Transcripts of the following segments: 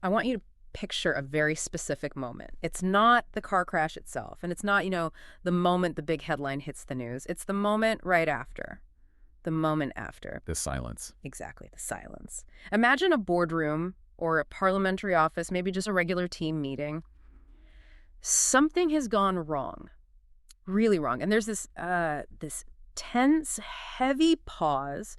I want you to picture a very specific moment. It's not the car crash itself, and it's not, the moment the big headline hits the news. It's the moment right after. The moment after. The silence. Exactly, the silence. Imagine a boardroom or a parliamentary office, maybe just a regular team meeting. Something has gone wrong, really wrong. And there's this tense, heavy pause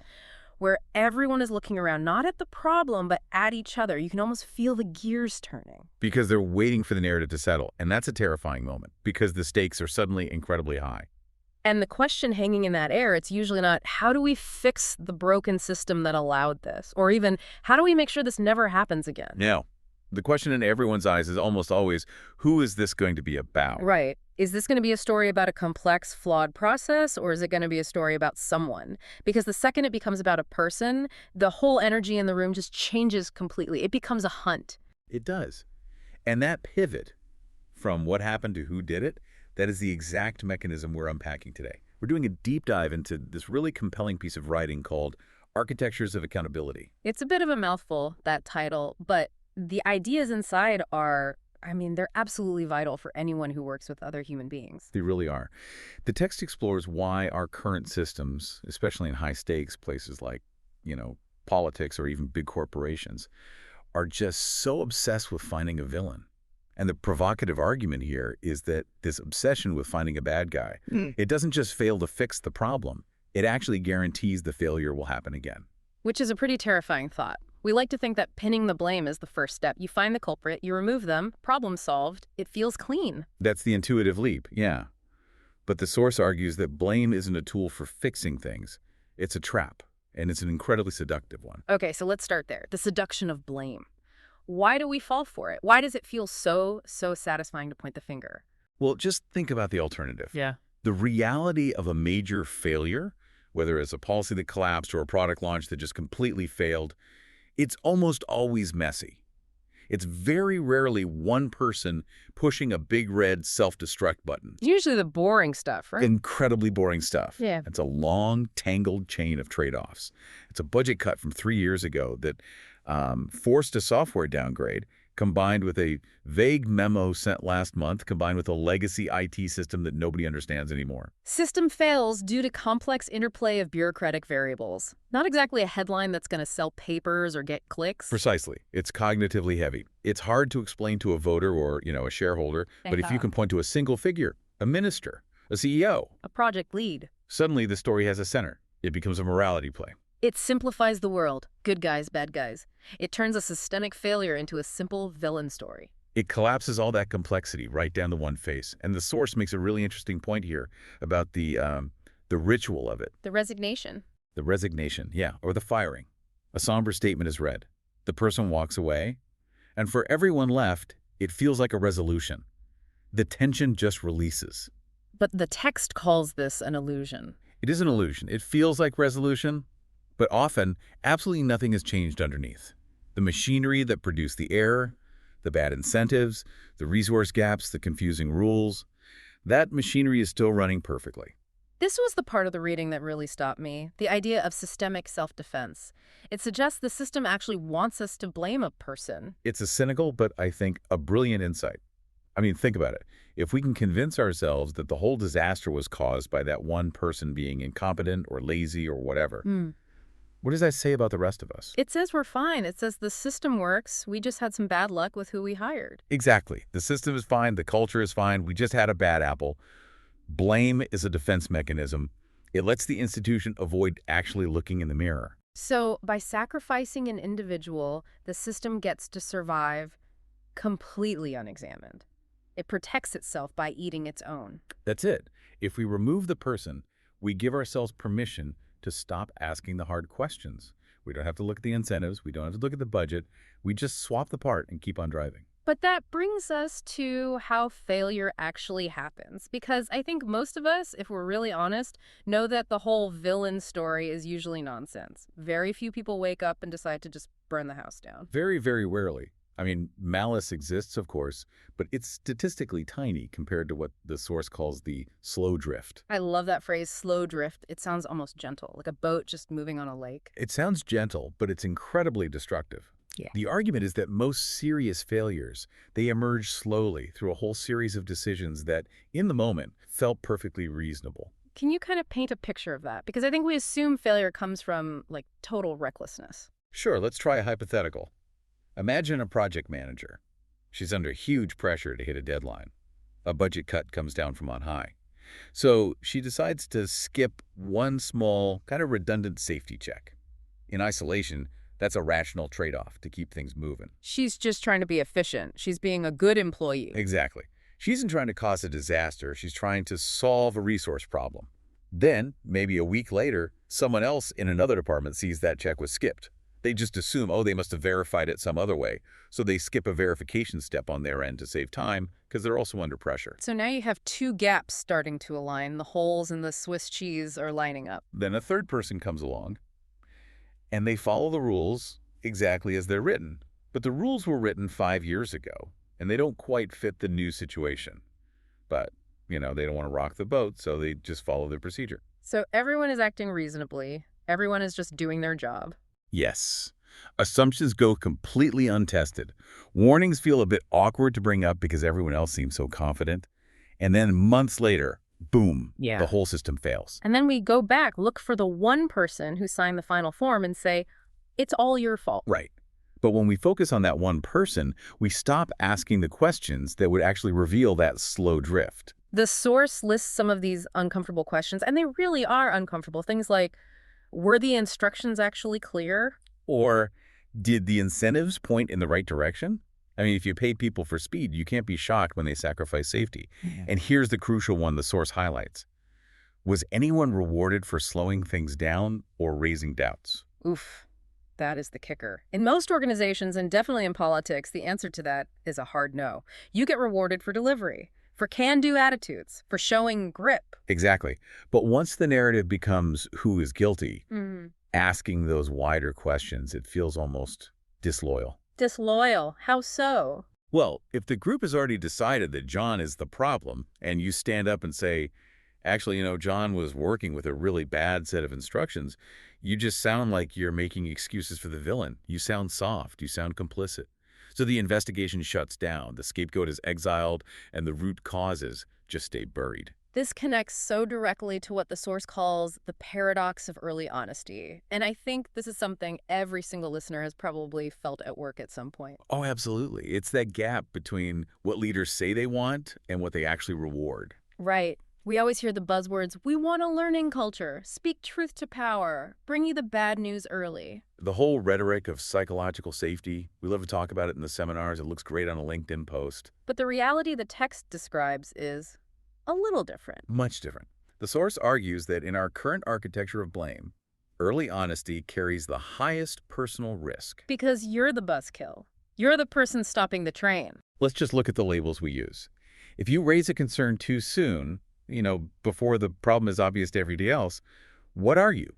where everyone is looking around, not at the problem, but at each other. You can almost feel the gears turning. Because they're waiting for the narrative to settle. And that's a terrifying moment because the stakes are suddenly incredibly high. And the question hanging in that air, it's usually not, how do we fix the broken system that allowed this? Or even, how do we make sure this never happens again? No. The question in everyone's eyes is almost always, who is this going to be about? Right. Is this going to be a story about a complex, flawed process, or is it going to be a story about someone? Because the second it becomes about a person, the whole energy in the room just changes completely. It becomes a hunt. It does. And that pivot from what happened to who did it, that is the exact mechanism we're unpacking today. We're doing a deep dive into this really compelling piece of writing called Architectures of Accountability. It's a bit of a mouthful, that title, but the ideas inside are, they're absolutely vital for anyone who works with other human beings. They really are. The text explores why our current systems, especially in high-stakes places like, politics or even big corporations, are just so obsessed with finding a villain. And the provocative argument here is that this obsession with finding a bad guy, it doesn't just fail to fix the problem. It actually guarantees the failure will happen again. Which is a pretty terrifying thought. We like to think that pinning the blame is the first step. You find the culprit, you remove them, problem solved, it feels clean. That's the intuitive leap, yeah. But the source argues that blame isn't a tool for fixing things. It's a trap, and it's an incredibly seductive one. Okay, so let's start there. The seduction of blame. Why do we fall for it? Why does it feel so satisfying to point the finger? Well, just think about the alternative. Yeah. The reality of a major failure, whether it's a policy that collapsed or a product launch that just completely failed, it's almost always messy. It's very rarely one person pushing a big red self-destruct button. Usually the boring stuff, right? Incredibly boring stuff. Yeah. It's a long, tangled chain of trade-offs. It's a budget cut from 3 years ago that forced a software downgrade, combined with a vague memo sent last month, combined with a legacy IT system that nobody understands anymore. System fails due to complex interplay of bureaucratic variables. Not exactly a headline that's going to sell papers or get clicks. Precisely. It's cognitively heavy. It's hard to explain to a voter or, a shareholder, but if you can point to a single figure, a minister, a CEO, a project lead, suddenly the story has a center. It becomes a morality play. It simplifies the world. Good guys, bad guys. It turns a systemic failure into a simple villain story. It collapses all that complexity right down to one face. And the source makes a really interesting point here about the ritual of it. The resignation. The resignation, yeah, or the firing. A somber statement is read. The person walks away. And for everyone left, it feels like a resolution. The tension just releases. But the text calls this an illusion. It is an illusion. It feels like resolution. But often, absolutely nothing has changed underneath. The machinery that produced the error, the bad incentives, the resource gaps, the confusing rules, that machinery is still running perfectly. This was the part of the reading that really stopped me, the idea of systemic self-defense. It suggests the system actually wants us to blame a person. It's a cynical, but I think a brilliant insight. Think about it. If we can convince ourselves that the whole disaster was caused by that one person being incompetent or lazy or whatever, what does that say about the rest of us? It says we're fine. It says the system works. We just had some bad luck with who we hired. Exactly. The system is fine. The culture is fine. We just had a bad apple. Blame is a defense mechanism. It lets the institution avoid actually looking in the mirror. So by sacrificing an individual, the system gets to survive completely unexamined. It protects itself by eating its own. That's it. If we remove the person, we give ourselves permission to stop asking the hard questions. We don't have to look at the incentives. We don't have to look at the budget. We just swap the part and keep on driving. But that brings us to how failure actually happens. Because I think most of us, if we're really honest, know that the whole villain story is usually nonsense. Very few people wake up and decide to just burn the house down. Very, very rarely. Malice exists, of course, but it's statistically tiny compared to what the source calls the slow drift. I love that phrase, slow drift. It sounds almost gentle, like a boat just moving on a lake. It sounds gentle, but it's incredibly destructive. Yeah. The argument is that most serious failures, they emerge slowly through a whole series of decisions that, in the moment, felt perfectly reasonable. Can you kind of paint a picture of that? Because I think we assume failure comes from, like, total recklessness. Sure, let's try a hypothetical. Imagine a project manager. She's under huge pressure to hit a deadline. A budget cut comes down from on high. So she decides to skip one small, kind of redundant safety check. In isolation, that's a rational trade-off to keep things moving. She's just trying to be efficient. She's being a good employee. Exactly. She isn't trying to cause a disaster. She's trying to solve a resource problem. Then, maybe a week later, someone else in another department sees that check was skipped. They just assume, oh, they must have verified it some other way. So they skip a verification step on their end to save time because they're also under pressure. So now you have two gaps starting to align. The holes in the Swiss cheese are lining up. Then a third person comes along, and they follow the rules exactly as they're written. But the rules were written 5 years ago, and they don't quite fit the new situation. But, they don't want to rock the boat, so they just follow the procedure. So everyone is acting reasonably. Everyone is just doing their job. Yes. Assumptions go completely untested. Warnings feel a bit awkward to bring up because everyone else seems so confident. And then months later, boom, Yeah. the whole system fails. And then we go back, look for the one person who signed the final form and say, it's all your fault. Right. But when we focus on that one person, we stop asking the questions that would actually reveal that slow drift. The source lists some of these uncomfortable questions, and they really are uncomfortable. Things like, were the instructions actually clear? Or did the incentives point in the right direction? I mean, if you pay people for speed, you can't be shocked when they sacrifice safety. And here's the crucial one the source highlights. Was anyone rewarded for slowing things down or raising doubts? Oof, that is the kicker. In most organizations, and definitely in politics, the answer to that is a hard no. You get rewarded for delivery, for can-do attitudes, for showing grip. Exactly. But once the narrative becomes who is guilty, Mm. asking those wider questions, it feels almost disloyal. Disloyal. How so? Well, if the group has already decided that John is the problem, and you stand up and say, actually, John was working with a really bad set of instructions, you just sound like you're making excuses for the villain. You sound soft. You sound complicit. So the investigation shuts down, the scapegoat is exiled, and the root causes just stay buried. This connects so directly to what the source calls the paradox of early honesty. And I think this is something every single listener has probably felt at work at some point. Oh, absolutely. It's that gap between what leaders say they want and what they actually reward. Right. We always hear the buzzwords, we want a learning culture, speak truth to power, bring you the bad news early. The whole rhetoric of psychological safety, we love to talk about it in the seminars. It looks great on a LinkedIn post. But the reality the text describes is a little different. Much different. The source argues that in our current architecture of blame, early honesty carries the highest personal risk. Because you're the buzzkill. You're the person stopping the train. Let's just look at the labels we use. If you raise a concern too soon, before the problem is obvious to everybody else, what are you?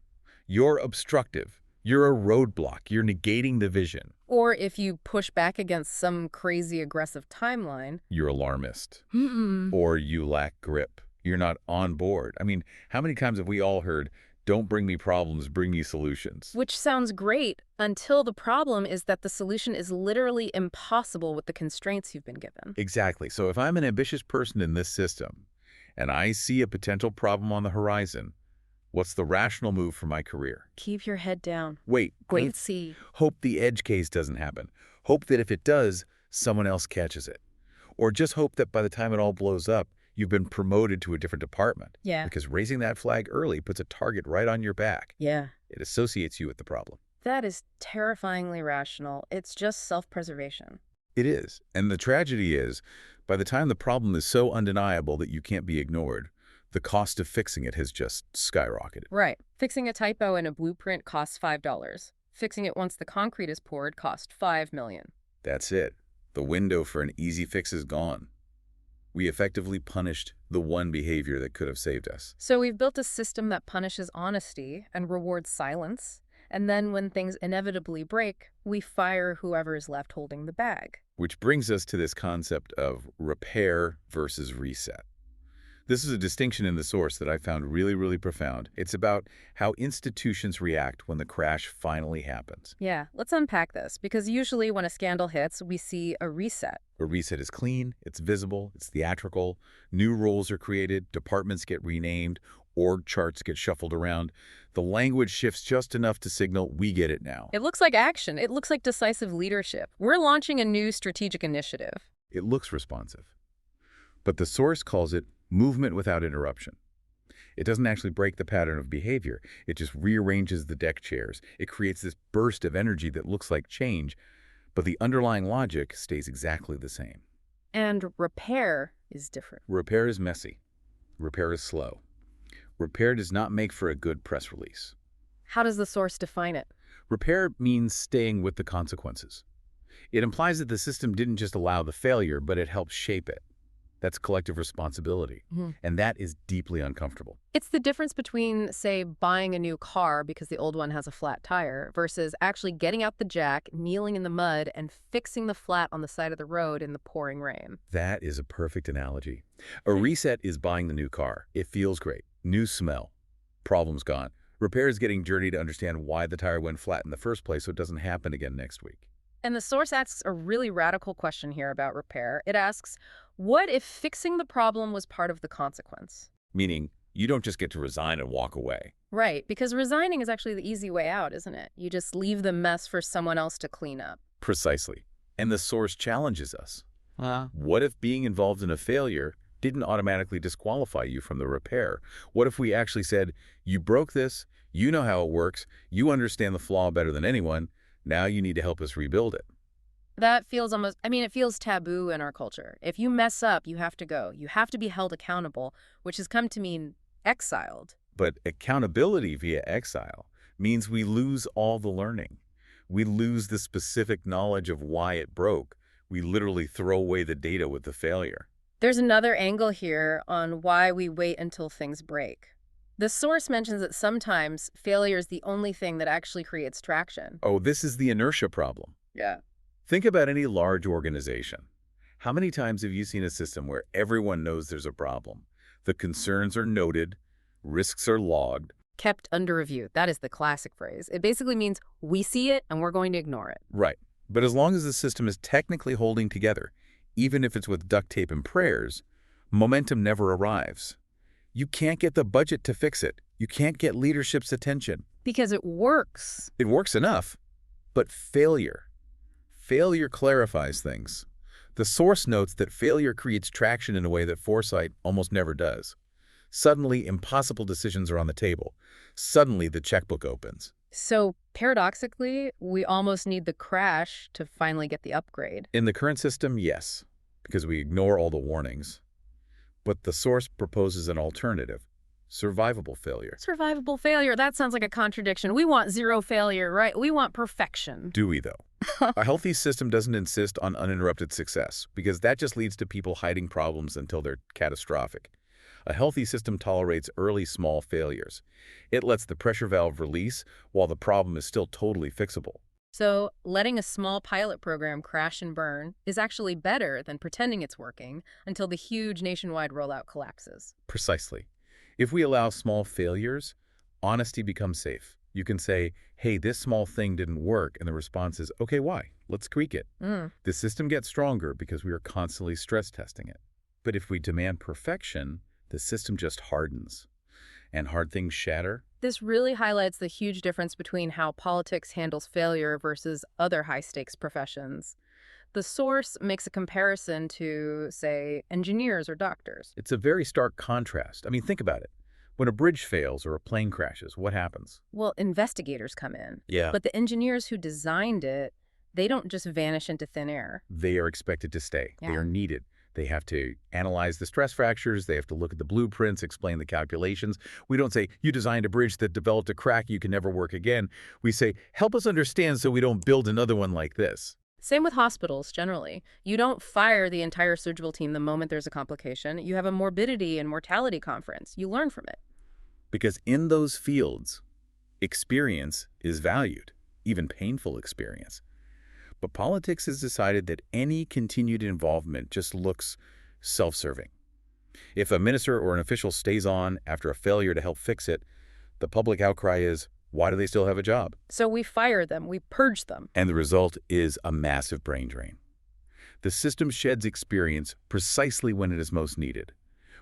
You're obstructive. You're a roadblock. You're negating the vision. Or if you push back against some crazy aggressive timeline. You're alarmist. Mm-mm. Or you lack grip. You're not on board. I mean, how many times have we all heard, don't bring me problems, bring me solutions? Which sounds great until the problem is that the solution is literally impossible with the constraints you've been given. Exactly. So if I'm an ambitious person in this system and I see a potential problem on the horizon, what's the rational move for my career? Keep your head down. Wait and See. Hope the edge case doesn't happen. Hope that if it does, someone else catches it. Or just hope that by the time it all blows up, you've been promoted to a different department. Yeah. Because raising that flag early puts a target right on your back. Yeah. It associates you with the problem. That is terrifyingly rational. It's just self-preservation. It is. And the tragedy is, by the time the problem is so undeniable that you can't be ignored, the cost of fixing it has just skyrocketed. Right. Fixing a typo in a blueprint costs $5. Fixing it once the concrete is poured costs $5 million. That's it. The window for an easy fix is gone. We effectively punished the one behavior that could have saved us. So we've built a system that punishes honesty and rewards silence. And then when things inevitably break, we fire whoever is left holding the bag. Which brings us to this concept of repair versus reset. This is a distinction in the source that I found really, really profound. It's about how institutions react when the crash finally happens. Yeah, let's unpack this, because usually when a scandal hits, we see a reset. A reset is clean, it's visible, it's theatrical, new roles are created, departments get renamed, org charts get shuffled around. The language shifts just enough to signal we get it now. It looks like action. It looks like decisive leadership. We're launching a new strategic initiative. It looks responsive. But the source calls it movement without interruption. It doesn't actually break the pattern of behavior. It just rearranges the deck chairs. It creates this burst of energy that looks like change, but the underlying logic stays exactly the same. And repair is different. Repair is messy. Repair is slow. Repair does not make for a good press release. How does the source define it? Repair means staying with the consequences. It implies that the system didn't just allow the failure, but it helped shape it. That's collective responsibility, and that is deeply uncomfortable. It's the difference between, say, buying a new car because the old one has a flat tire versus actually getting out the jack, kneeling in the mud, and fixing the flat on the side of the road in the pouring rain. That is a perfect analogy. A reset is buying the new car. It feels great. New smell. Problem's gone. Repair is getting dirty to understand why the tire went flat in the first place so it doesn't happen again next week. And the source asks a really radical question here about repair. It asks, what if fixing the problem was part of the consequence? Meaning, you don't just get to resign and walk away. Right, because resigning is actually the easy way out, isn't it? You just leave the mess for someone else to clean up. Precisely. And the source challenges us. What if being involved in a failure didn't automatically disqualify you from the repair? What if we actually said, you broke this, you know how it works, you understand the flaw better than anyone, now you need to help us rebuild it? That feels almost, it feels taboo in our culture. If you mess up, you have to go. You have to be held accountable, which has come to mean exiled. But accountability via exile means we lose all the learning. We lose the specific knowledge of why it broke. We literally throw away the data with the failure. There's another angle here on why we wait until things break. The source mentions that sometimes failure is the only thing that actually creates traction. Oh, this is the inertia problem. Yeah. Think about any large organization. How many times have you seen a system where everyone knows there's a problem? The concerns are noted, risks are logged. Kept under review. That is the classic phrase. It basically means we see it and we're going to ignore it. Right. But as long as the system is technically holding together, even if it's with duct tape and prayers, momentum never arrives. You can't get the budget to fix it. You can't get leadership's attention. Because it works. It works enough, but failure clarifies things. The source notes that failure creates traction in a way that foresight almost never does. Suddenly, impossible decisions are on the table. Suddenly, the checkbook opens. So, paradoxically, we almost need the crash to finally get the upgrade. In the current system, yes, because we ignore all the warnings. But the source proposes an alternative, survivable failure. Survivable failure, that sounds like a contradiction. We want zero failure, right? We want perfection. Do we, though? A healthy system doesn't insist on uninterrupted success, because that just leads to people hiding problems until they're catastrophic. A healthy system tolerates early small failures. It lets the pressure valve release while the problem is still totally fixable. So, letting a small pilot program crash and burn is actually better than pretending it's working until the huge nationwide rollout collapses. Precisely. If we allow small failures, honesty becomes safe. You can say, hey, this small thing didn't work, and the response is, okay, why? Let's tweak it. The system gets stronger because we are constantly stress testing it. But if we demand perfection, the system just hardens. And hard things shatter. This really highlights the huge difference between how politics handles failure versus other high-stakes professions. The source makes a comparison to, say, engineers or doctors. It's a very stark contrast. I mean, think about it. When a bridge fails or a plane crashes, what happens? Well, investigators come in. Yeah. But the engineers who designed it, they don't just vanish into thin air. They are expected to stay. Yeah. They are needed. They have to analyze the stress fractures. They have to look at the blueprints, explain the calculations. We don't say, you designed a bridge that developed a crack, you can never work again. We say, help us understand so we don't build another one like this. Same with hospitals, generally. You don't fire the entire surgical team the moment there's a complication. You have a morbidity and mortality conference. You learn from it. Because in those fields, experience is valued, even painful experience. But politics has decided that any continued involvement just looks self-serving. If a minister or an official stays on after a failure to help fix it, the public outcry is, why do they still have a job? So we fire them, we purge them. And the result is a massive brain drain. The system sheds experience precisely when it is most needed.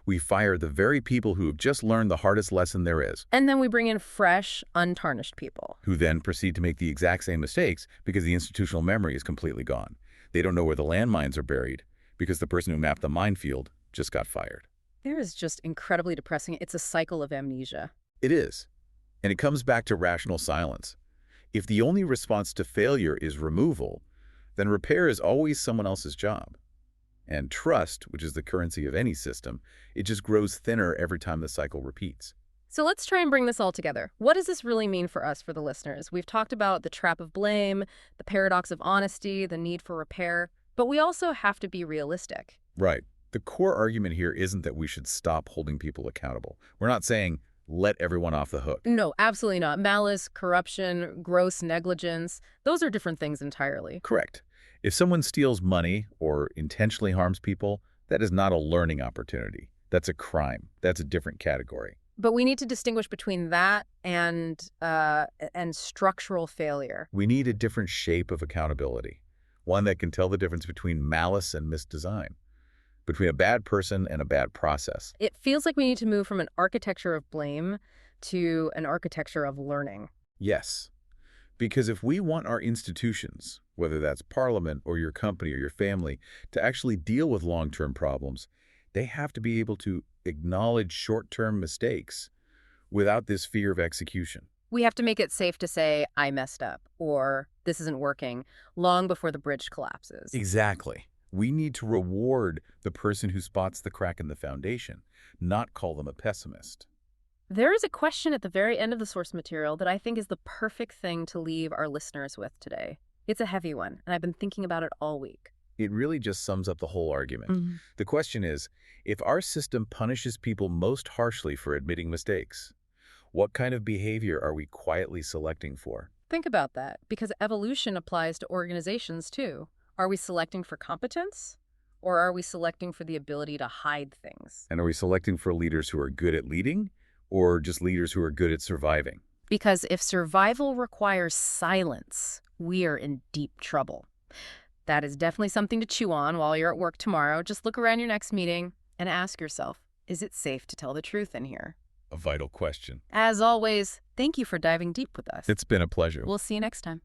We fire the very people who have just learned the hardest lesson there is, And then we bring in fresh, untarnished people. who then proceed to make the exact same mistakes because the institutional memory is completely gone. They don't know where the landmines are buried because the person who mapped the minefield just got fired. There is just incredibly depressing. It's a cycle of amnesia. It is. And it comes back to rational silence. If the only response to failure is removal, then repair is always someone else's job. And trust, which is the currency of any system, it just grows thinner every time the cycle repeats. So let's try and bring this all together. What does this really mean for us, for the listeners? We've talked about the trap of blame, the paradox of honesty, the need for repair, but we also have to be realistic. Right. The core argument here isn't that we should stop holding people accountable. We're not saying let everyone off the hook. No, absolutely not. Malice, corruption, gross negligence, those are different things entirely. Correct. If someone steals money or intentionally harms people, that is not a learning opportunity. That's a crime. That's a different category. But we need to distinguish between that and structural failure. We need a different shape of accountability, one that can tell the difference between malice and misdesign, between a bad person and a bad process. It feels like we need to move from an architecture of blame to an architecture of learning. Yes, because if we want our institutions, whether that's parliament or your company or your family, to actually deal with long-term problems, they have to be able to acknowledge short-term mistakes without this fear of execution. We have to make it safe to say, I messed up, or this isn't working, long before the bridge collapses. Exactly. We need to reward the person who spots the crack in the foundation, not call them a pessimist. There is a question at the very end of the source material that I think is the perfect thing to leave our listeners with today. It's a heavy one, and I've been thinking about it all week. It really just sums up the whole argument. The question is, if our system punishes people most harshly for admitting mistakes, what kind of behavior are we quietly selecting for? Think about that, because evolution applies to organizations too. Are we selecting for competence, or are we selecting for the ability to hide things? And are we selecting for leaders who are good at leading, or just leaders who are good at surviving? Because if survival requires silence, we are in deep trouble. That is definitely something to chew on while you're at work tomorrow. Just look around your next meeting and ask yourself, is it safe to tell the truth in here? A vital question. As always, thank you for diving deep with us. It's been a pleasure. We'll see you next time.